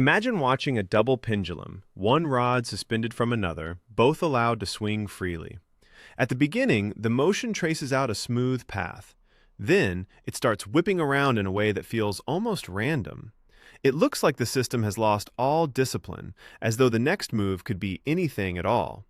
Imagine watching a double pendulum, one rod suspended from another, both allowed to swing freely. At the beginning, the motion traces out a smooth path. Then, it starts whipping around in a way that feels almost random. It looks like the system has lost all discipline, as though the next move could be anything at all.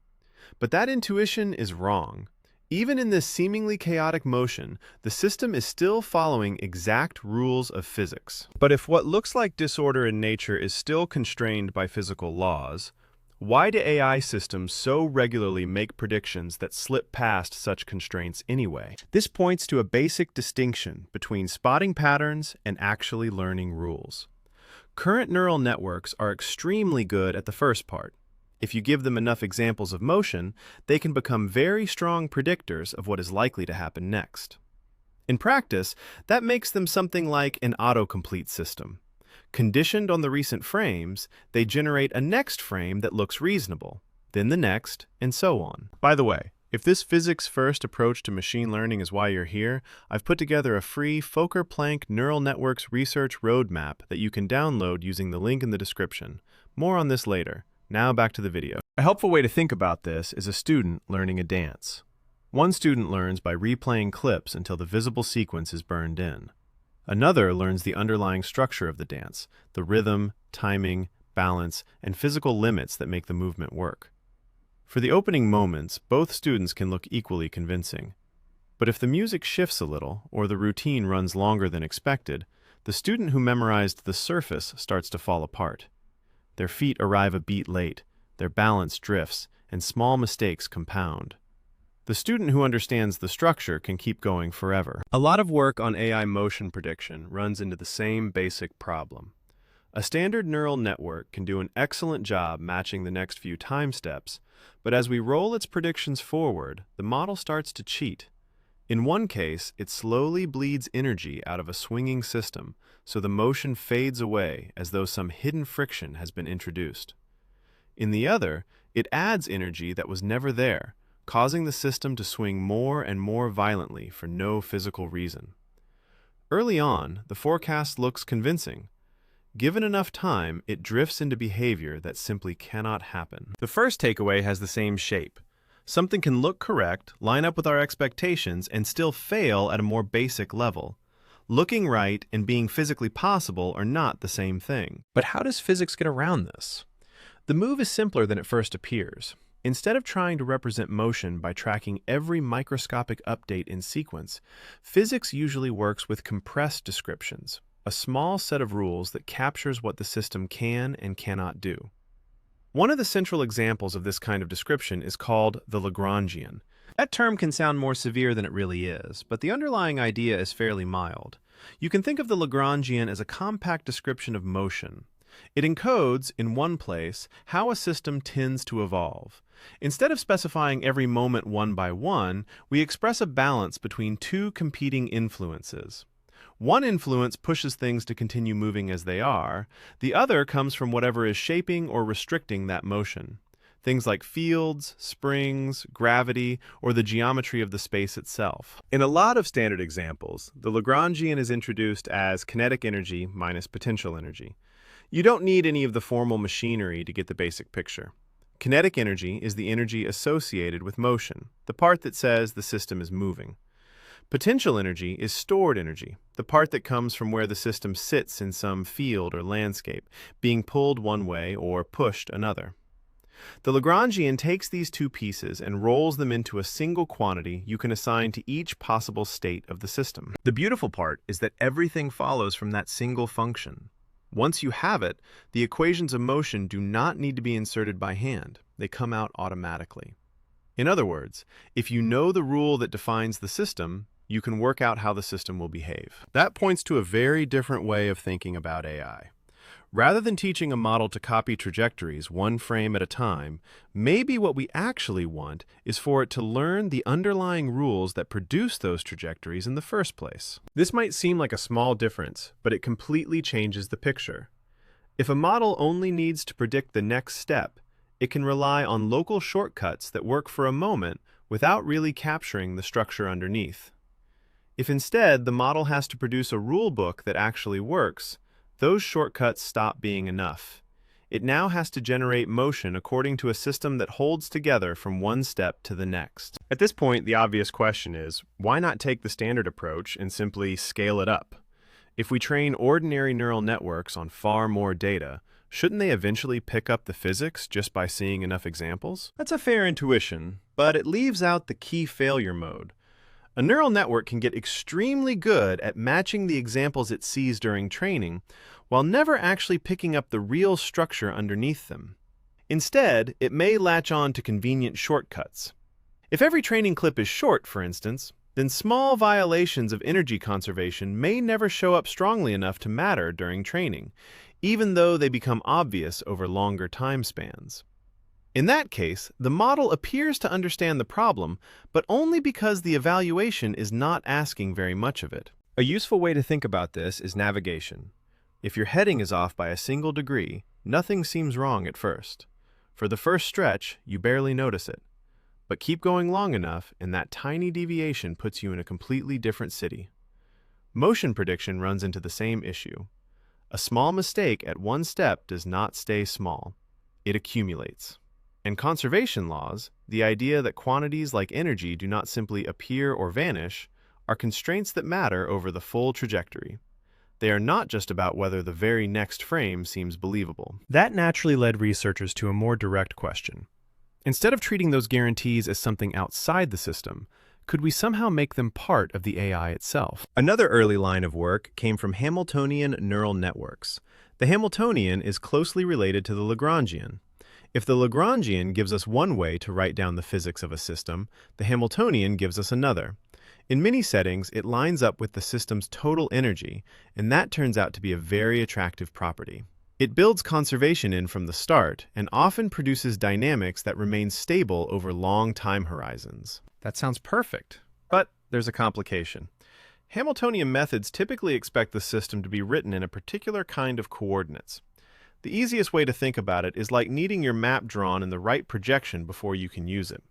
But that intuition is wrong. Even in this seemingly chaotic motion, the system is still following exact rules of physics. But if what looks like disorder in nature is still constrained by physical laws, why do AI systems so regularly make predictions that slip past such constraints anyway? This points to a basic distinction between spotting patterns and actually learning rules. Current neural networks are extremely good at the first part. If you give them enough examples of motion, they can become very strong predictors of what is likely to happen next. In practice, that makes them something like an autocomplete system. Conditioned on the recent frames, they generate a next frame that looks reasonable, then the next, and so on. By the way, if this physics-first approach to machine learning is why you're here, I've put together a free Fokker-Planck Neural Networks research roadmap that you can download using the link in the description. More on this later. Now back to the video. A helpful way to think about this is a student learning a dance. One student learns by replaying clips until the visible sequence is burned in. Another learns the underlying structure of the dance, the rhythm, timing, balance, and physical limits that make the movement work. For the opening moments, both students can look equally convincing. But if the music shifts a little, or the routine runs longer than expected, the student who memorized the surface starts to fall apart. Their feet arrive a beat late, their balance drifts, and small mistakes compound. The student who understands the structure can keep going forever. A lot of work on AI motion prediction runs into the same basic problem. A standard neural network can do an excellent job matching the next few time steps, but as we roll its predictions forward, the model starts to cheat. In one case, it slowly bleeds energy out of a swinging system, so the motion fades away as though some hidden friction has been introduced. In the other, it adds energy that was never there, causing the system to swing more and more violently for no physical reason. Early on, the forecast looks convincing. Given enough time, it drifts into behavior that simply cannot happen. The first takeaway has the same shape. Something can look correct, line up with our expectations, and still fail at a more basic level. Looking right and being physically possible are not the same thing. But how does physics get around this? The move is simpler than it first appears. Instead of trying to represent motion by tracking every microscopic update in sequence, physics usually works with compressed descriptions, a small set of rules that captures what the system can and cannot do. One of the central examples of this kind of description is called the Lagrangian. That term can sound more severe than it really is, but the underlying idea is fairly mild. You can think of the Lagrangian as a compact description of motion. It encodes, in one place, how a system tends to evolve. Instead of specifying every moment one by one, we express a balance between two competing influences. One influence pushes things to continue moving as they are. The other comes from whatever is shaping or restricting that motion. Things like fields, springs, gravity, or the geometry of the space itself. In a lot of standard examples, the Lagrangian is introduced as kinetic energy minus potential energy. You don't need any of the formal machinery to get the basic picture. Kinetic energy is the energy associated with motion, the part that says the system is moving. Potential energy is stored energy, the part that comes from where the system sits in some field or landscape, being pulled one way or pushed another. The Lagrangian takes these two pieces and rolls them into a single quantity you can assign to each possible state of the system. The beautiful part is that everything follows from that single function. Once you have it, the equations of motion do not need to be inserted by hand. They come out automatically. In other words, if you know the rule that defines the system, you can work out how the system will behave. That points to a very different way of thinking about AI. Rather than teaching a model to copy trajectories one frame at a time, maybe what we actually want is for it to learn the underlying rules that produce those trajectories in the first place. This might seem like a small difference, but it completely changes the picture. If a model only needs to predict the next step, it can rely on local shortcuts that work for a moment without really capturing the structure underneath. If instead the model has to produce a rule book that actually works, those shortcuts stop being enough. It now has to generate motion according to a system that holds together from one step to the next. At this point, the obvious question is, why not take the standard approach and simply scale it up? If we train ordinary neural networks on far more data, shouldn't they eventually pick up the physics just by seeing enough examples? That's a fair intuition, but it leaves out the key failure mode. A neural network can get extremely good at matching the examples it sees during training, while never actually picking up the real structure underneath them. Instead, it may latch on to convenient shortcuts. If every training clip is short, for instance, then small violations of energy conservation may never show up strongly enough to matter during training, even though they become obvious over longer time spans. In that case, the model appears to understand the problem, but only because the evaluation is not asking very much of it. A useful way to think about this is navigation. If your heading is off by a single degree, nothing seems wrong at first. For the first stretch, you barely notice it. But keep going long enough, and that tiny deviation puts you in a completely different city. Motion prediction runs into the same issue. A small mistake at one step does not stay small. It accumulates. And conservation laws, the idea that quantities like energy do not simply appear or vanish, are constraints that matter over the full trajectory. They are not just about whether the very next frame seems believable. That naturally led researchers to a more direct question. Instead of treating those guarantees as something outside the system, could we somehow make them part of the AI itself? Another early line of work came from Hamiltonian neural networks. The Hamiltonian is closely related to the Lagrangian. If the Lagrangian gives us one way to write down the physics of a system, the Hamiltonian gives us another. In many settings, it lines up with the system's total energy, and that turns out to be a very attractive property. It builds conservation in from the start and often produces dynamics that remain stable over long time horizons. That sounds perfect, but there's a complication. Hamiltonian methods typically expect the system to be written in a particular kind of coordinates. The easiest way to think about it is like needing your map drawn in the right projection before you can use it.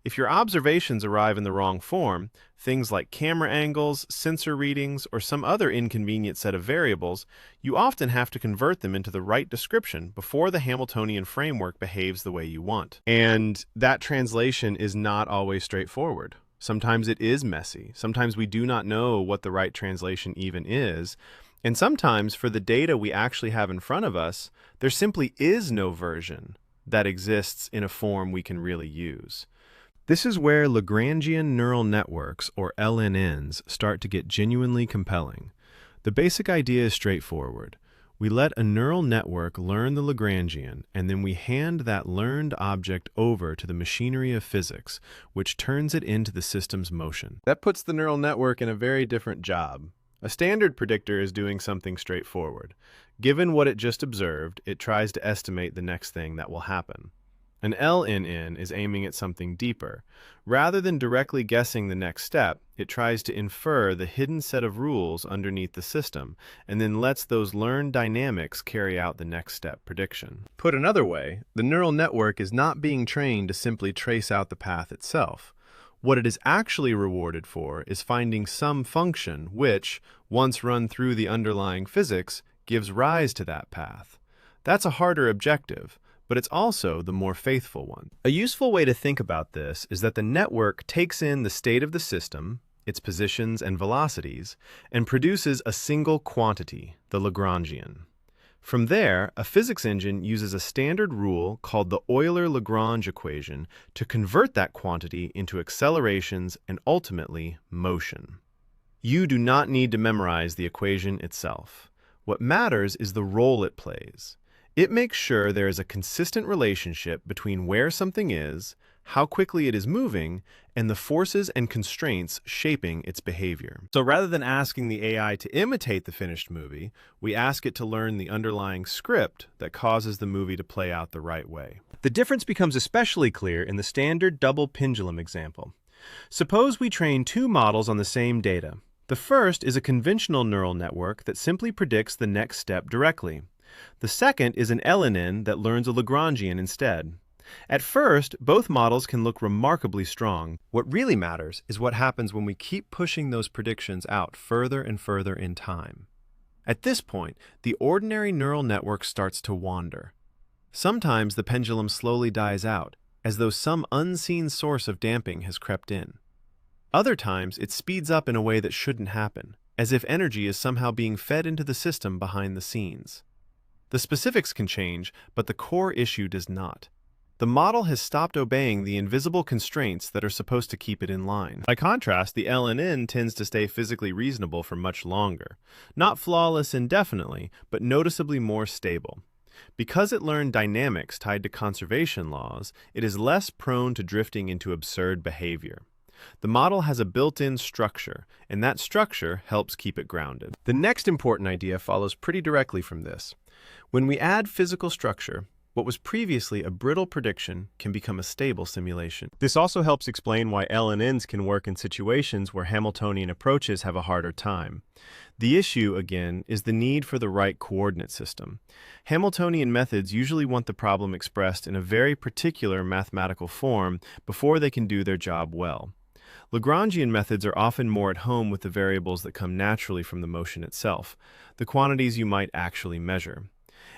If your observations arrive in the wrong form, things like camera angles, sensor readings, or some other inconvenient set of variables, you often have to convert them into the right description before the Hamiltonian framework behaves the way you want. And that translation is not always straightforward. Sometimes it is messy. Sometimes we do not know what the right translation even is. And sometimes, for the data we actually have in front of us, there simply is no version that exists in a form we can really use. This is where Lagrangian Neural Networks, or LNNs, start to get genuinely compelling. The basic idea is straightforward. We let a neural network learn the Lagrangian, and then we hand that learned object over to the machinery of physics, which turns it into the system's motion. That puts the neural network in a very different job. A standard predictor is doing something straightforward. Given what it just observed, it tries to estimate the next thing that will happen. An LNN is aiming at something deeper. Rather than directly guessing the next step, it tries to infer the hidden set of rules underneath the system, and then lets those learned dynamics carry out the next step prediction. Put another way, the neural network is not being trained to simply trace out the path itself. What it is actually rewarded for is finding some function which, once run through the underlying physics, gives rise to that path. That's a harder objective, but it's also the more faithful one. A useful way to think about this is that the network takes in the state of the system, its positions and velocities, and produces a single quantity, the Lagrangian. From there, a physics engine uses a standard rule called the Euler-Lagrange equation to convert that quantity into accelerations and ultimately motion. You do not need to memorize the equation itself. What matters is the role it plays. It makes sure there is a consistent relationship between where something is, how quickly it is moving, and the forces and constraints shaping its behavior. So rather than asking the AI to imitate the finished movie, we ask it to learn the underlying script that causes the movie to play out the right way. The difference becomes especially clear in the standard double pendulum example. Suppose we train two models on the same data. The first is a conventional neural network that simply predicts the next step directly. The second is an LNN that learns a Lagrangian instead. At first, both models can look remarkably strong. What really matters is what happens when we keep pushing those predictions out further and further in time. At this point, the ordinary neural network starts to wander. Sometimes the pendulum slowly dies out, as though some unseen source of damping has crept in. Other times, it speeds up in a way that shouldn't happen, as if energy is somehow being fed into the system behind the scenes. The specifics can change, but the core issue does not. The model has stopped obeying the invisible constraints that are supposed to keep it in line. By contrast, the LNN tends to stay physically reasonable for much longer. Not flawless indefinitely, but noticeably more stable. Because it learned dynamics tied to conservation laws, it is less prone to drifting into absurd behavior. The model has a built-in structure, and that structure helps keep it grounded. The next important idea follows pretty directly from this. When we add physical structure, what was previously a brittle prediction can become a stable simulation. This also helps explain why LNNs can work in situations where Hamiltonian approaches have a harder time. The issue, again, is the need for the right coordinate system. Hamiltonian methods usually want the problem expressed in a very particular mathematical form before they can do their job well. Lagrangian methods are often more at home with the variables that come naturally from the motion itself, the quantities you might actually measure.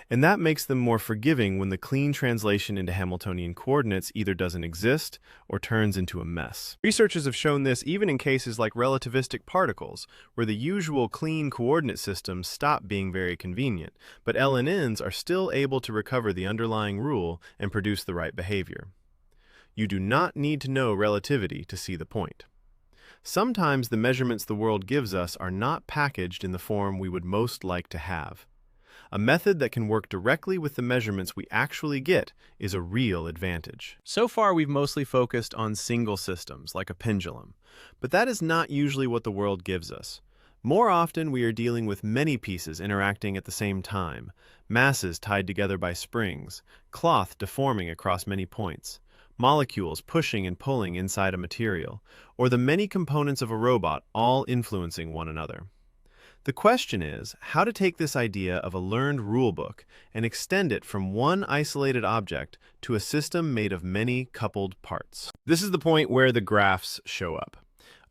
And that makes them more forgiving when the clean translation into Hamiltonian coordinates either doesn't exist or turns into a mess. Researchers have shown this even in cases like relativistic particles, where the usual clean coordinate systems stop being very convenient, but LNNs are still able to recover the underlying rule and produce the right behavior. You do not need to know relativity to see the point. Sometimes the measurements the world gives us are not packaged in the form we would most like to have. A method that can work directly with the measurements we actually get is a real advantage. So far, we've mostly focused on single systems, like a pendulum, but that is not usually what the world gives us. More often, we are dealing with many pieces interacting at the same time, masses tied together by springs, cloth deforming across many points, molecules pushing and pulling inside a material, or the many components of a robot all influencing one another. The question is how to take this idea of a learned rulebook and extend it from one isolated object to a system made of many coupled parts. This is the point where the graphs show up.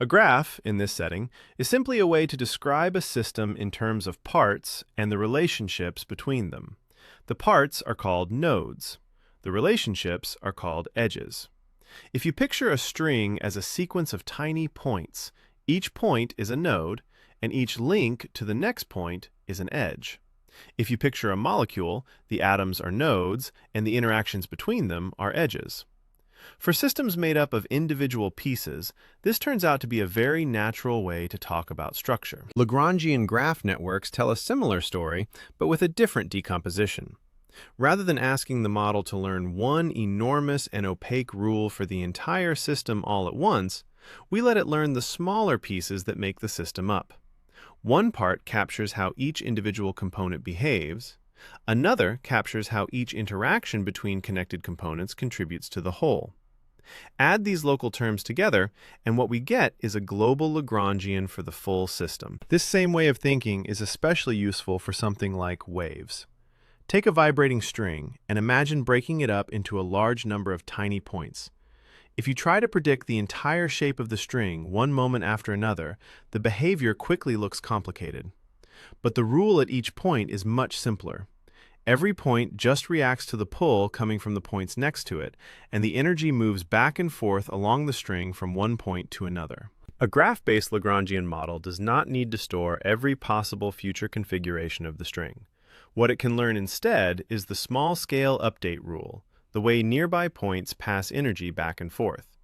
A graph, in this setting, is simply a way to describe a system in terms of parts and the relationships between them. The parts are called nodes. The relationships are called edges. If you picture a string as a sequence of tiny points, each point is a node, and each link to the next point is an edge. If you picture a molecule, the atoms are nodes, and the interactions between them are edges. For systems made up of individual pieces, this turns out to be a very natural way to talk about structure. Lagrangian graph networks tell a similar story, but with a different decomposition. Rather than asking the model to learn one enormous and opaque rule for the entire system all at once, we let it learn the smaller pieces that make the system up. One part captures how each individual component behaves. Another captures how each interaction between connected components contributes to the whole. Add these local terms together, and what we get is a global Lagrangian for the full system. This same way of thinking is especially useful for something like waves. Take a vibrating string and imagine breaking it up into a large number of tiny points. If you try to predict the entire shape of the string one moment after another, the behavior quickly looks complicated. But the rule at each point is much simpler. Every point just reacts to the pull coming from the points next to it, and the energy moves back and forth along the string from one point to another. A graph-based Lagrangian model does not need to store every possible future configuration of the string. What it can learn instead is the small-scale update rule, the way nearby points pass energy back and forth.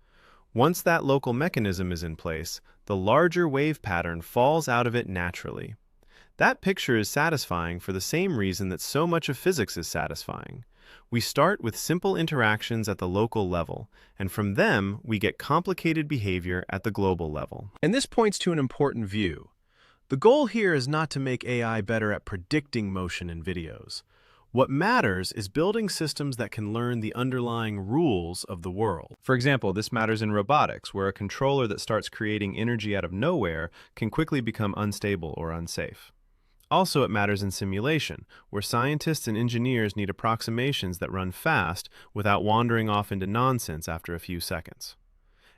Once that local mechanism is in place, the larger wave pattern falls out of it naturally. That picture is satisfying for the same reason that so much of physics is satisfying. We start with simple interactions at the local level, and from them we get complicated behavior at the global level. And this points to an important view. The goal here is not to make AI better at predicting motion in videos. What matters is building systems that can learn the underlying rules of the world. For example, this matters in robotics, where a controller that starts creating energy out of nowhere can quickly become unstable or unsafe. Also, it matters in simulation, where scientists and engineers need approximations that run fast without wandering off into nonsense after a few seconds.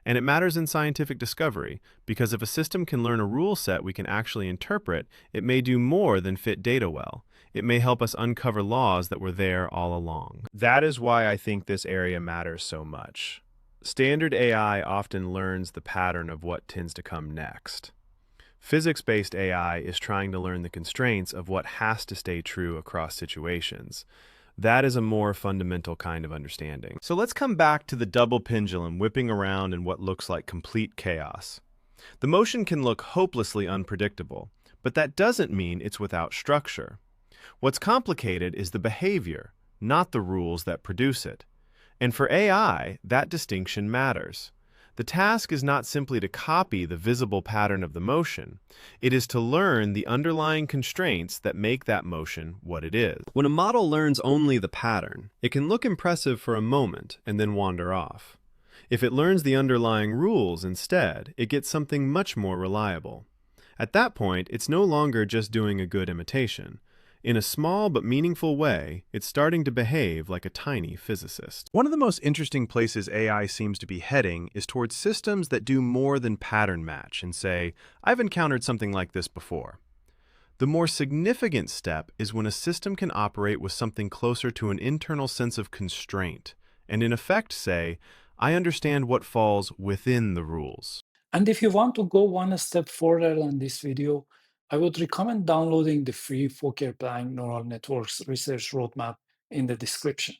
And it matters in scientific discovery, because if a system can learn a rule set we can actually interpret, it may do more than fit data well. It may help us uncover laws that were there all along. That is why I think this area matters so much. Standard AI often learns the pattern of what tends to come next. Physics-based AI is trying to learn the constraints of what has to stay true across situations. That is a more fundamental kind of understanding. So let's come back to the double pendulum whipping around in what looks like complete chaos. The motion can look hopelessly unpredictable, but that doesn't mean it's without structure. What's complicated is the behavior, not the rules that produce it. And for AI, that distinction matters. The task is not simply to copy the visible pattern of the motion, it is to learn the underlying constraints that make that motion what it is. When a model learns only the pattern, it can look impressive for a moment and then wander off. If it learns the underlying rules instead, it gets something much more reliable. At that point, it's no longer just doing a good imitation. In a small but meaningful way, it's starting to behave like a tiny physicist. One of the most interesting places AI seems to be heading is towards systems that do more than pattern match and say, I've encountered something like this before. The more significant step is when a system can operate with something closer to an internal sense of constraint, and in effect say, I understand what falls within the rules. And if you want to go one step further than this video, I would recommend downloading the free Fokker-Planck Neural Networks research roadmap in the description.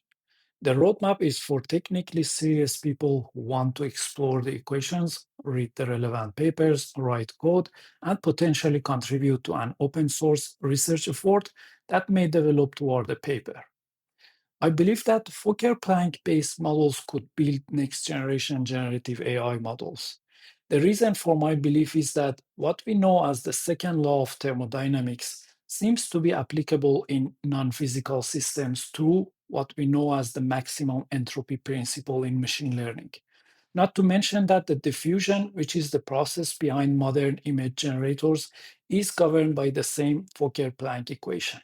The roadmap is for technically serious people who want to explore the equations, read the relevant papers, write code, and potentially contribute to an open source research effort that may develop toward a paper. I believe that Fokker-Planck-based models could build next-generation generative AI models. The reason for my belief is that what we know as the second law of thermodynamics seems to be applicable in non-physical systems through what we know as the maximum entropy principle in machine learning. Not to mention that the diffusion, which is the process behind modern image generators, is governed by the same Fokker-Planck equation.